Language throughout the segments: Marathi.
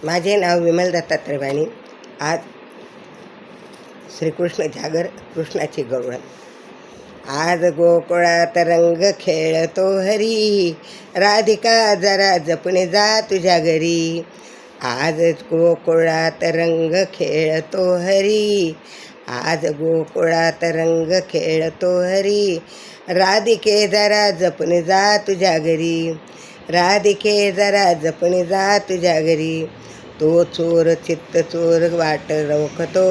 माझे नाव विमल दत्तात्रय वाणी. आज श्रीकृष्ण जागर, कृष्णाची गवळण. आज गोकुळात रंग खेळतो हरी, राधिका जरा जपून जा तुझ्या घरी. आज गोकुळात रंग खेळतो हरी, आज गोकुळात रंग खेळतो हरी. राधिके जरा जपून जा तुझ्या घरी, राधिके जरा जपून जा तुझ्या घरी. तो चोर चित्त चोर वाट रोखतो,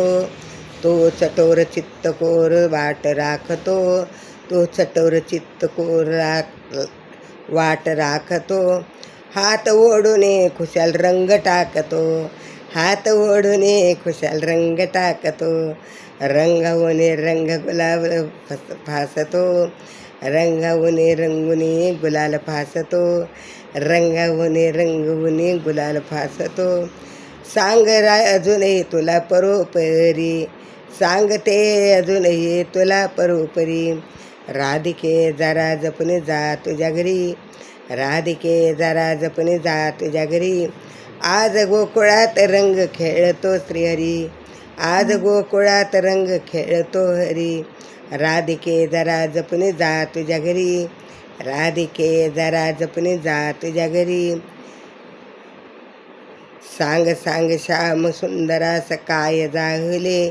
तो चटोर चित्त कोर वाट राखतो, तो चटोर चित्त कोर वाट राखतो. हात ओढून खुशाल रंग टाकतो, हात ओढून खुशाल रंग टाकतो. रंगावून रंग गुलाब फासतो, रंगावून रंगुनी गुलाल फासतो, रंगावून रंगवून गुलाल फासतो. सांग अजूनही तुला परोपरी, सांगते अजूनही तुला परोपरी. राधिके जरा जपून जा तुझ्या घरी, राधिके जरा जपून जा तुझ्या घरी. आज गोकुळात रंग खेळतो श्रीहरी, आज गोकुळात रंग खेळतो हरी. राधिके जरा जपून जा तुझ्या घरी, राधिके जरा जपून जा तुझ्या घरी. सांग सांग श्याम सुंदरास काय जाहले,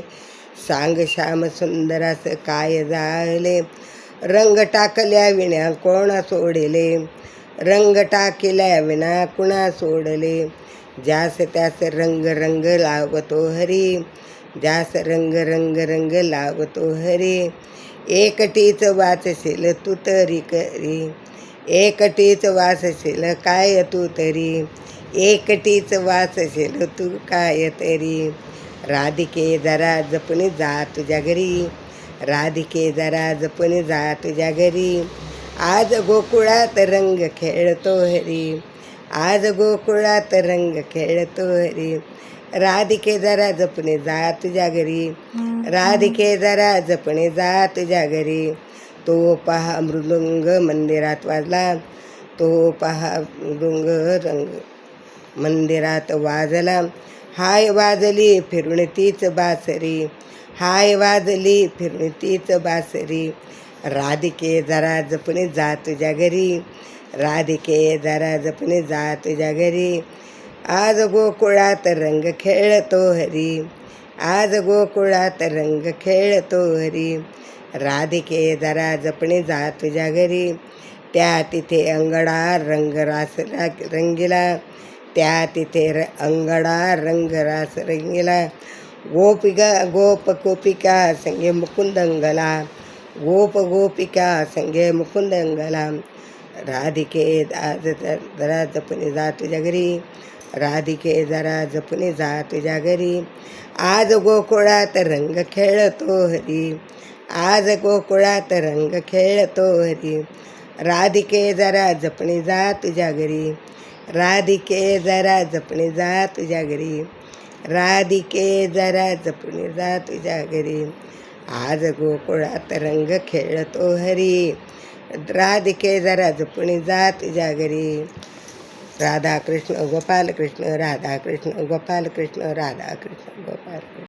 सांग श्याम सुंदरास काय जाहले. रंग टाकल्या विना कोणा सोडले, रंग टाकल्या विना कुणा सोडले. ज्यास त्यास रंग रंग लावतो हरी, ज्यास रंग रंग रंग लावतो हरी. एकटीच वाचशील तू तरी करी, एकटीच वाचशील काय तू तरी, एकटीच वाचशील तू काय तरी. राधिके जरा जपून जा तुझ्या घरी, राधिके जरा जपून जा तुझ्या घरी. आज गोकुळात रंग खेळतो हरी, आज गोकुळात रंग खेळतो हरी. राधिके जरा जपून जा तुझ्या घरी, राधिके जरा जपून जा तुझ्या घरी. तो पहा मृदुंग मंदिरात वाजला, तो पहा मृदुंग रंग मंदिरात वाजला. हाय वाजली फिरून तीच बासरी, हाय वाजली फिरून तीच बासरी. राधिके जरा जपून जा तुझ्या घरी, राधिके जरा जपून जा तुझ्या घरी. आज गोकुळात रंग खेळतो हरी, आज गोकुळात रंग खेळतो हरी. राधिके जरा जपून जा तुझ्या घरी. त्या तिथे अंगडा रंग रास रंगीला, त्या तिथे अंगडा रंग रास रंगीला. गोपिका गोप गोपिका संगे मुकुंदंगला, गोप गोपिका संगे मुकुंदंगला. राधिके आज जरा जपून जा तुझ्या घरी, राधिके जरा जपून जा तुझ्या घरी. आज गोकुळात रंग खेळतो हरी, आज गोकुळात रंग खेळतो हरी. राधिके जरा जपून जा तुझ्या घरी, राधिके जरा जपून जा तुझ्या घरी, राधिके जरा जपून जा तुझ्या घरी. आज गोकुळात रंग खेळतो हरी, राधिके जरा जपून जा तुझ्या घरी. राधा कृष्ण गोपाल कृष्ण, राधा कृष्ण गोपाल कृष्ण, राधा कृष्ण गोपाल कृष्ण.